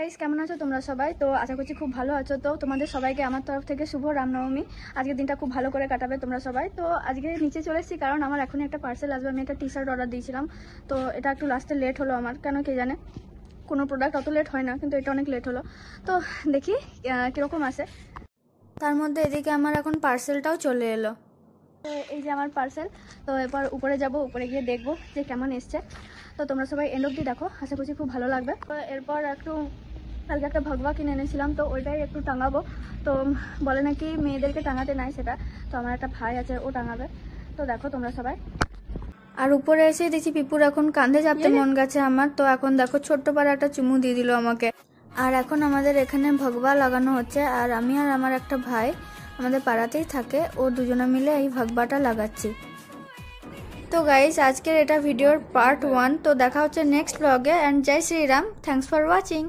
Guys কেমন আছো তোমরা সবাই? তো আশা করছি খুব ভালো আছো। তো তোমাদের সবাইকে আমার তরফ থেকে শুভ রামনবমী। আজকের দিনটা খুব ভালো করে কাটাবে তোমরা সবাই। তো আজকে নিচে চলে এসেছি কারণ আমার এখনই একটা পার্সেল আসবে। আমি একটা টি শার্ট অর্ডার দিয়েছিলাম, তো এটা একটু লাস্টে লেট হলো আমার, কেন কে জানে। কোনো প্রোডাক্ট অত লেট হয় না, কিন্তু এটা অনেক লেট হলো। তো দেখি কীরকম আসে। তার মধ্যে এদিকে আমার এখন পার্সেলটাও চলে এলো। তো এই যে আমার পার্সেল। তো এরপর উপরে যাব, উপরে গিয়ে দেখবো যে কেমন এসছে। তো তোমরা সবাই এন্ড অবধি দেখো, আশা করছি খুব ভালো লাগবে। তো এরপর একটু কালকে একটা ভগবা কিনে এনেছিলাম, তো ওইটাই একটু টাঙাবো। তো বলে নাকি মেয়েদেরকে টাঙাতে নাই সেটা, তো আমার একটা ভাই আছে ও টাঙাবে। তো দেখো তোমরা সবাই। আর উপরে এসে দেখছি পিপুর এখন কাঁধে চাপতে মন গেছে আমার। তো এখন দেখো ছোট্ট পাড়া একটা চুমু দিয়ে দিল আমাকে। আর এখন আমাদের এখানে ভগবা লাগানো হচ্ছে, আর আমি আর আমার একটা ভাই আমাদের পাড়াতেই থাকে, ও দুজনে মিলে এই ভগবাটা লাগাচ্ছি। তো গাইস আজকের এটা ভিডিওর পার্ট 1। তো দেখা হচ্ছে নেক্সট ব্লগে। অ্যান্ড জয় শ্রীরাম, থ্যাংকস ফর ওয়াচিং।